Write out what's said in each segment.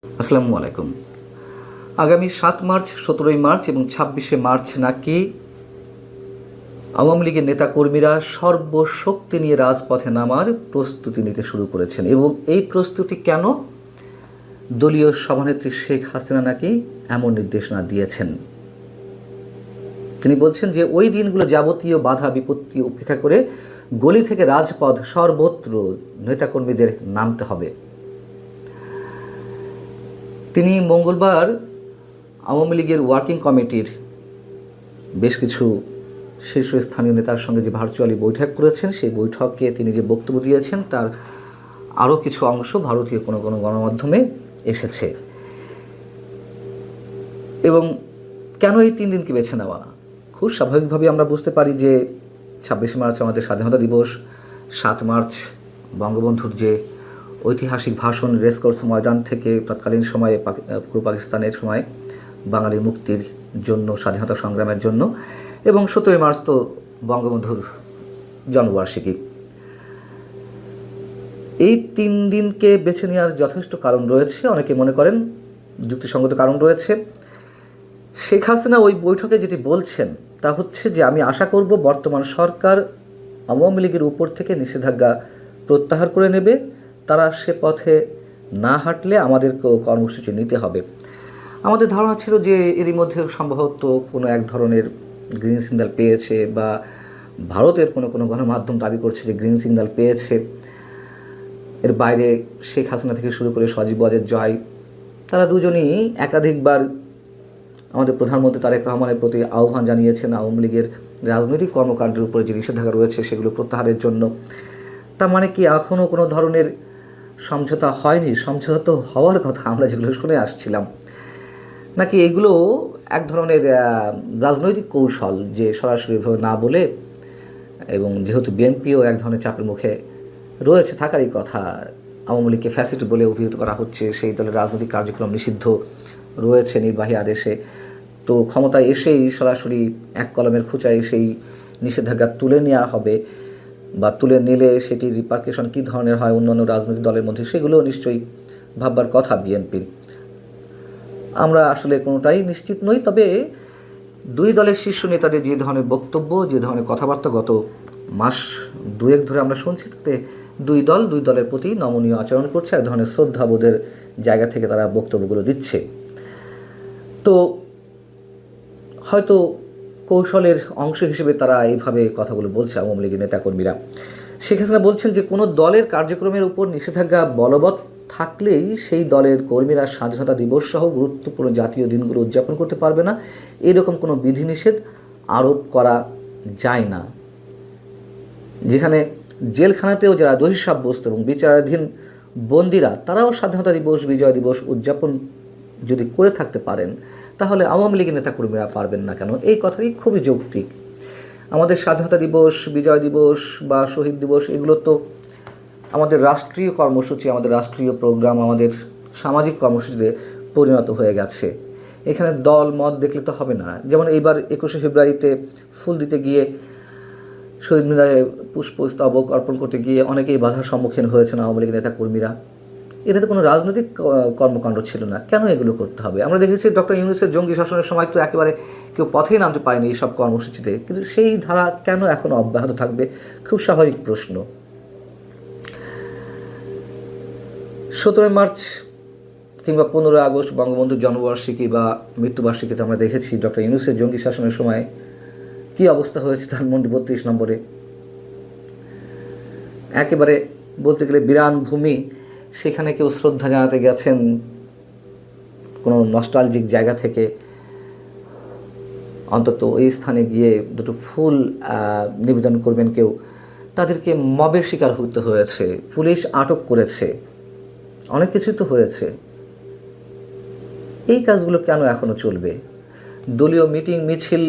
আসসালামু আলাইকুম। আগামী ৭ মার্চ, ১৭ই মার্চ এবং ২৬শে মার্চ নাকি আওয়ামী লীগের নেতাকর্মীরা সর্বশক্তি নিয়ে রাজপথে নামার প্রস্তুতি নিতে শুরু করেছেন। এবং এই প্রস্তুতি কেন? দলীয় সভানেত্রী শেখ হাসিনা নাকি এমন নির্দেশনা দিয়েছেন। তিনি বলছেন যে ওই দিনগুলো যাবতীয় বাধা বিপত্তি উপেক্ষা করে গলি থেকে রাজপথ সর্বত্র নেতাকর্মীদের নামতে হবে। তিনি মঙ্গলবার আওয়ামী লীগের ওয়ার্কিং কমিটির বেশ কিছু শীর্ষস্থানীয় নেতার সঙ্গে যে ভার্চুয়ালি বৈঠক করেছেন, সেই বৈঠকে তিনি যে বক্তব্য দিয়েছেন তার আরও কিছু অংশ ভারতীয় কোনো গণমাধ্যমে এসেছে। এবং কেন এই 3 দিনকে বেছে নেওয়া? খুব স্বাভাবিকভাবে আমরা বুঝতে পারি যে ২৬শে মার্চ আমাদের স্বাধীনতা দিবস, ৭ মার্চ বঙ্গবন্ধুর যে ঐতিহাসিক ভাষণ রেসকোর্স ময়দান থেকে তৎকালীন সময়ে পূর্ব পাকিস্তানের সময় বাঙালির মুক্তির জন্য, স্বাধীনতা সংগ্রামের জন্য, এবং ১৭ই মার্চ তো বঙ্গবন্ধুর জন্মবার্ষিকী। এই 3 দিনকে বেছে নেওয়ার যথেষ্ট কারণ রয়েছে। অনেকে মনে করেন যুক্তিসঙ্গত কারণ রয়েছে। শেখ হাসিনা ওই বৈঠকে যেটি বলছেন তা হচ্ছে যে আমি আশা করব বর্তমান সরকার আওয়ামী লীগের উপর থেকে নিষেধাজ্ঞা প্রত্যাহার করে নেবে। তারা সে পথে না হাঁটলে আমাদেরকেও কর্মসূচি নিতে হবে। আমাদের ধারণা ছিল যে এরই মধ্যে সম্ভবত কোনো এক ধরনের গ্রিন সিগন্যাল পেয়েছে, বা ভারতের কোনো গণমাধ্যম দাবি করছে যে গ্রিন সিগন্যাল পেয়েছে। এর বাইরে শেখ হাসিনা থেকে শুরু করে সজীব ওয়াজেদ জয়, তারা দুজনই একাধিকবার আমাদের প্রধানমন্ত্রী তারেক রহমানের প্রতি আহ্বান জানিয়েছেন আওয়ামী লীগের রাজনৈতিক কর্মকাণ্ডের উপরে যে নিষেধাজ্ঞা রয়েছে সেগুলো প্রত্যাহারের জন্য। তার মানে কি এখনও কোনো ধরনের সমঝোতা হয়নি? সমঝোতা তো হওয়ার কথা, আমরা যেগুলো শুনে আসছিলাম। নাকি এগুলো এক ধরনের রাজনৈতিক কৌশল, যে সরাসরিভাবে না বলে, এবং যেহেতু বিএনপিও এক ধরনের চাপের মুখে রয়েছে, থাকারই কথা, আওয়ামী লীগকে ফ্যাসিস্ট বলে অভিহিত করা হচ্ছে, সেই দলের রাজনৈতিক কার্যক্রম নিষিদ্ধ রয়েছে নির্বাহী আদেশে, তো ক্ষমতায় এসেই সরাসরি এক কলমের খোঁচায় সেই নিষেধাজ্ঞা তুলে নেওয়া হবে, বা তুলে নিলে সেটির রিপারকেশন কী ধরনের হয় অন্যান্য রাজনৈতিক দলের মধ্যে, সেগুলোও নিশ্চয়ই ভাববার কথা বিএনপির। আমরা আসলে কোনোটাই নিশ্চিত নই। তবে দুই দলের শীর্ষ নেতাদের যে ধরনের বক্তব্য, যে ধরনের কথাবার্তা গত মাস 2-1 ধরে আমরা শুনছি, তাতে দুই দলের প্রতি নমনীয় আচরণ করছে, এক ধরনের শ্রদ্ধাবোধের জায়গা থেকে তারা বক্তব্যগুলো দিচ্ছে। তো হয়তো কৌশলের অংশ হিসেবে তারা এইভাবে কথাগুলো বলছে আওয়ামী লীগের নেতাকর্মীরা। শেখ হাসিনা বলছেন যে কোনো দলের কার্যক্রমের উপর নিষেধাজ্ঞা বলবৎ থাকলেই সেই দলের কর্মীরা স্বাধীনতা দিবস সহ গুরুত্বপূর্ণ জাতীয় দিনগুলো উদযাপন করতে পারবে না, এরকম কোনো বিধিনিষেধ আরোপ করা যায় না। যেখানে জেলখানাতেও যারা দোষী সাব্যস্ত এবং বিচারাধীন বন্দীরা, তারাও স্বাধীনতা দিবস, বিজয় দিবস উদযাপন যদি করে থাকতে পারেন, তাহলে আওয়ামী লীগের নেতাকর্মীরা পারবেন না কেন? এই কথাই খুবই যৌক্তিক। আমাদের স্বাধীনতা দিবস, বিজয় দিবস বা শহীদ দিবস, এগুলো তো আমাদের রাষ্ট্রীয় কর্মসূচি, আমাদের রাষ্ট্রীয় প্রোগ্রাম, আমাদের সামাজিক কর্মসূচিতে পরিণত হয়ে গেছে। এখানে দল মত দেখলে তো হবে না। যেমন এইবার 21শে ফেব্রুয়ারিতে ফুল দিতে গিয়ে, শহীদ মিনারে পুষ্পস্তবক অর্পণ করতে গিয়ে অনেকেই বাধার সম্মুখীন হয়েছেন আওয়ামী লীগের নেতাকর্মীরা। এটাতে কোনো রাজনৈতিক কর্মকাণ্ড ছিল না, কেন এগুলো করতে হবে? আমরা দেখেছি ডক্টর ইউনূসের জঙ্গি শাসনের সময় তো একেবারে কেউ পথেই নামতে পারেনি এইসব কর্মসূচিতে, কিন্তু সেই ধারা কেন এখনও অব্যাহত থাকবে? খুব স্বাভাবিক প্রশ্ন। ১৭ই মার্চ কিংবা 15ই আগস্ট বঙ্গবন্ধুর জন্মবার্ষিকী বা মৃত্যুবার্ষিকীতে আমরা দেখেছি ডক্টর ইউনূসের জঙ্গি শাসনের সময় কী অবস্থা হয়েছে ধানমন্ডি 32 নম্বরে। একেবারে বলতে গেলে বিরান ভূমি, সেখানে কেউ শ্রদ্ধা জানাতে গেছেন কোনো নস্টালজিক জায়গা থেকে, অন্তত ওই স্থানে গিয়ে দুটো ফুল নিবেদন করবেন কেউ, তাদেরকে মবের শিকার হতে হয়েছে, পুলিশ আটক করেছে, অনেক কিছুই তো হয়েছে। এই কাজগুলো কেন এখনও চলবে? দলীয় মিটিং মিছিল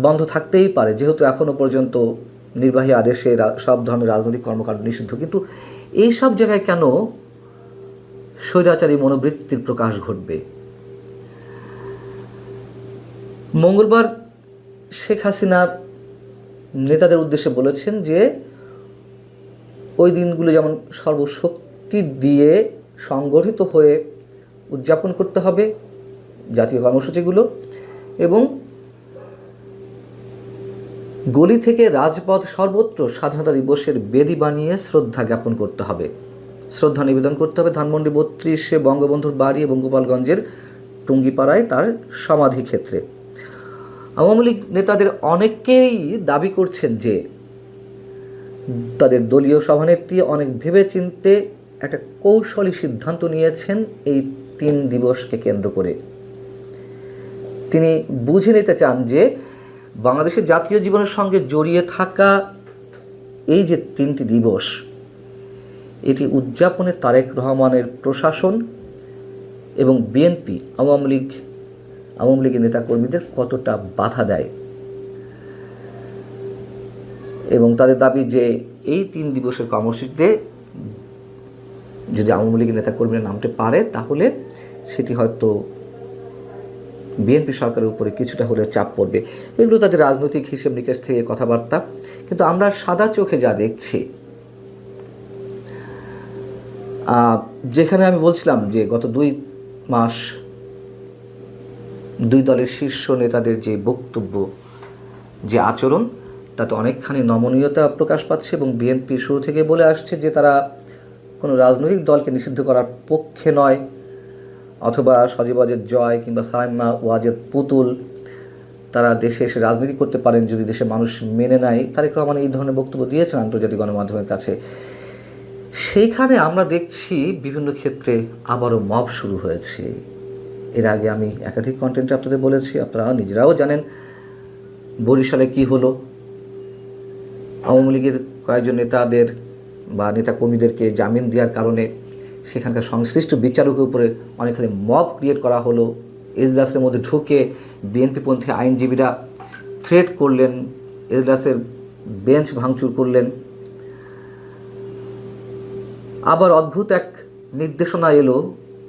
বন্ধ থাকতেই পারে, যেহেতু এখনও পর্যন্ত নির্বাহী আদেশে সব ধরনের রাজনৈতিক কর্মকাণ্ড নিষিদ্ধ, কিন্তু এই সব জায়গায় কেন স্বৈরাচারী মনোবৃত্তির প্রকাশ ঘটবে? মঙ্গলবার শেখ হাসিনা নেতাদের উদ্দেশ্যে বলেছেন যে ওই দিনগুলো যেমন সর্বশক্তি দিয়ে সংগঠিত হয়ে উদযাপন করতে হবে জাতীয় কর্মসূচিগুলো, এবং গলি থেকে রাজপথ সর্বত্র স্বাধীনতা দিবসের বেদি বানিয়ে শ্রদ্ধা জ্ঞাপন করতে হবে, শ্রদ্ধা নিবেদন করতে হবে ধানমন্ডি 32-এ বঙ্গবন্ধুর বাড়ি এবং গোপালগঞ্জের টুঙ্গিপাড়ায় তার সমাধি ক্ষেত্রে। আওয়ামী লীগ নেতাদের অনেকেই দাবি করছেন যে তাদের দলীয় সভানেত্রী অনেক ভেবেচিন্তে একটা কৌশলী সিদ্ধান্ত নিয়েছেন এই 3 দিবসকে কেন্দ্র করে। তিনি বুঝে নিতে চান যে বাংলাদেশের জাতীয় জীবনের সঙ্গে জড়িয়ে থাকা এই যে 3টি দিবস, এটি উদযাপনে তারেক রহমানের প্রশাসন এবং বিএনপি আওয়ামী লীগের নেতাকর্মীদের কতটা বাধা দেয়, এবং তাদের দাবি যে এই 3 দিবসের কর্মসূচিতে যদি আওয়ামী লীগের নেতাকর্মীরা নামতে পারে তাহলে সেটি হয়তো বিএনপি সরকারের উপরে কিছুটা হলেও চাপ পড়বে। এগুলো তাদের রাজনৈতিক হিসেব নিকেশ থেকে কথাবার্তা, কিন্তু আমরা সাদা চোখে যা দেখছি, যেখানে আমি বলছিলাম যে গত 2 মাস 2 দলের শীর্ষ নেতাদের যে বক্তব্য, যে আচরণ, তাতে অনেকখানি নমনীয়তা প্রকাশ পাচ্ছে, এবং বিএনপি শুরু থেকে বলে আসছে যে তারা কোনো রাজনৈতিক দলকে নিষিদ্ধ করার পক্ষে নয়, অথবা সজীব ওয়াজেদ জয় কিংবা সাইমা ওয়াজেদ পুতুল তারা দেশে এসে রাজনীতি করতে পারেন যদি দেশের মানুষ মেনে নেয়। তারেক রহমান এই ধরনের বক্তব্য দিয়েছেন আন্তর্জাতিক গণমাধ্যমের কাছে। সেইখানে আমরা দেখছি বিভিন্ন ক্ষেত্রে আবারও মব শুরু হয়েছে। এর আগে আমি একাধিক কন্টেন্টে আপনাদের বলেছি, আপনারা নিজেরাও জানেন বরিশালে কি হলো। আওয়ামী লীগের কয়েকজন নেতাদের বা নেতাকর্মীদেরকে জামিন দেওয়ার কারণে সেখানকার সংশ্লিষ্ট বিচারকের উপরে অনেকখানি মব ক্রিয়েট করা হলো। এজলাসের মধ্যে ঢুকে বিএনপিপন্থী আইনজীবীরা থ্রেট করলেন, এজলাসের বেঞ্চ ভাঙচুর করলেন। আবার অদ্ভুত এক নির্দেশনা এলো,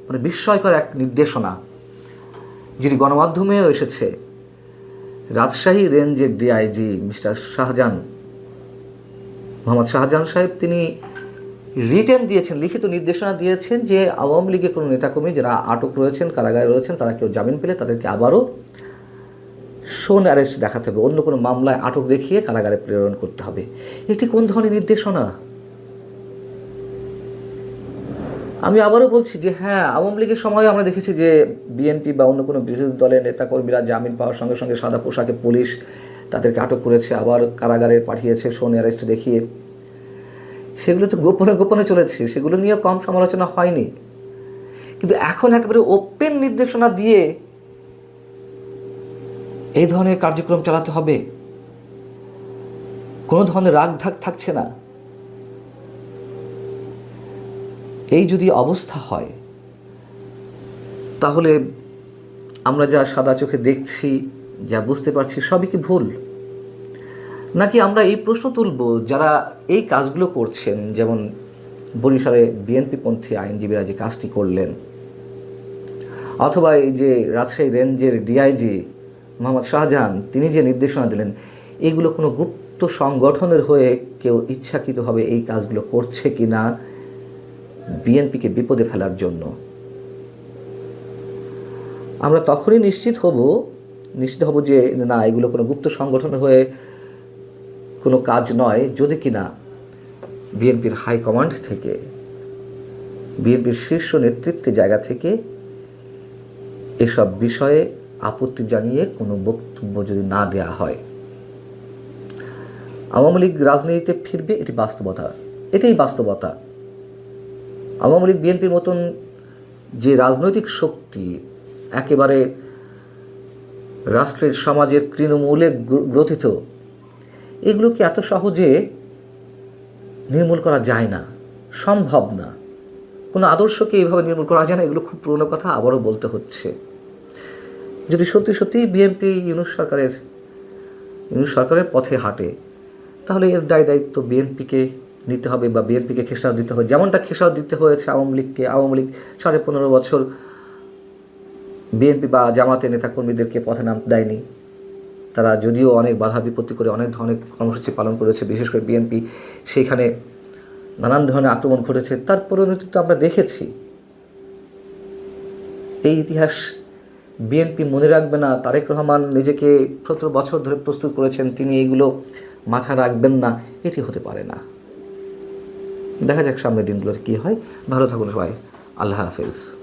মানে বিস্ময়কর এক নির্দেশনা, যেটি গণমাধ্যমেও এসেছে। রাজশাহী রেঞ্জের ডিআইজি মিস্টার শাহজাহান, মোহাম্মদ শাহজাহান সাহেব, তিনি রিটেন দিয়েছেন, লিখিত নির্দেশনা দিয়েছেন যে আওয়ামী লীগের কোনো নেতাকর্মী যারা আটক রয়েছেন, কারাগারে রয়েছেন, তারা কেউ জামিন পেলে তাদেরকে আবারও শোন অ্যারেস্ট দেখাতে হবে, অন্য কোনো মামলায় আটক দেখিয়ে কারাগারে প্রেরণ করতে হবে। এটি কোন ধরনের নির্দেশনা? আমি আবারও বলছি যে হ্যাঁ, আওয়ামী লীগের সময় আমরা দেখেছি যে বিএনপি বা অন্য কোনো বিরোধী দলের নেতাকর্মীরা জামিন পাওয়ার সঙ্গে সঙ্গে সাদা পোশাকে পুলিশ তাদেরকে আটক করেছে, আবার কারাগারে পাঠিয়েছে শোন অ্যারেস্ট দেখিয়ে। সেগুলো তো গোপনে গোপনে চলেছে, সেগুলো নিয়ে কম সমালোচনা হয়নি। কিন্তু এখন একেবারে ওপেন নির্দেশনা দিয়ে এই ধরনের কার্যক্রম চালাতে হবে, কোনো ধরনের রাগ ঢাক থাকছে না। এই যদি অবস্থা হয় তাহলে আমরা যা সাদা চোখে দেখছি, যা বুঝতে পারছি, সবই কি ভুল? নাকি আমরা এই প্রশ্ন তুলব যারা এই কাজগুলো করছেন, যেমন বরিশালে বিএনপিপন্থী আইনজীবীরা যে কাজটি করলেন, অথবা এই যে রাজশাহী রেঞ্জের ডিআইজি মোহাম্মদ শাহজাহান তিনি যে নির্দেশনা দিলেন, এগুলো কোনো গুপ্ত সংগঠনের হয়ে কেউ ইচ্ছাকৃতভাবে এই কাজগুলো করছে কি না বিএনপিকে বিপদে ফেলার জন্য? আমরা তখনই নিশ্চিত হব যে না, এগুলো কোনো গুপ্ত সংগঠন হয়ে কোনো কাজ নয়, যদি কিনা বিএনপির হাইকমান্ড থেকে, বিএনপির শীর্ষ নেতৃত্বের জায়গা থেকে এসব বিষয়ে আপত্তি জানিয়ে কোনো বক্তব্য যদি না দেওয়া হয়। আওয়ামী লীগ রাজনীতিতে ফিরবে, এটি বাস্তবতা, এটাই বাস্তবতা। আওয়ামী লীগ বিএনপির মতন যে রাজনৈতিক শক্তি একেবারে রাষ্ট্রের সমাজের তৃণমূলে গ্রথিত, এগুলোকে এত সহজে নির্মূল করা যায় না, সম্ভব না। কোনো আদর্শকে এইভাবে নির্মূল করা যায় না। এগুলো খুব পুরনো কথা, আবারও বলতে হচ্ছে। যদি সত্যি সত্যি বিএনপি ইউনূস সরকারের পথে হাঁটে, তাহলে এর দায়িত্ব বিএনপিকে নিতে হবে, বা বিএনপিকে খেসারত দিতে হবে, যেমনটা খেসারত দিতে হয়েছে আওয়ামী লীগকে। আওয়ামী লীগ 15.5 বছর বিএনপি বা জামাতের নেতাকর্মীদেরকে পথে নামতে দেয়নি। তারা যদিও অনেক বাধা বিপত্তি করে অনেক ধরনের কর্মসূচি পালন করেছে, বিশেষ করে বিএনপি, সেইখানে নানান ধরনের আক্রমণ ঘটেছে, তার পরিণতি তো আমরা দেখেছি। এই ইতিহাস বিএনপি মনে রাখবে না, তারেক রহমান নিজেকে 17 বছর ধরে প্রস্তুত করেছেন, তিনি এইগুলো মাথা রাখবেন না, এটি হতে পারে না। দেখা যাক সামনের দিনগুলোতে কী হয়। ভালো থাকুন সবাই, আল্লাহ হাফেজ।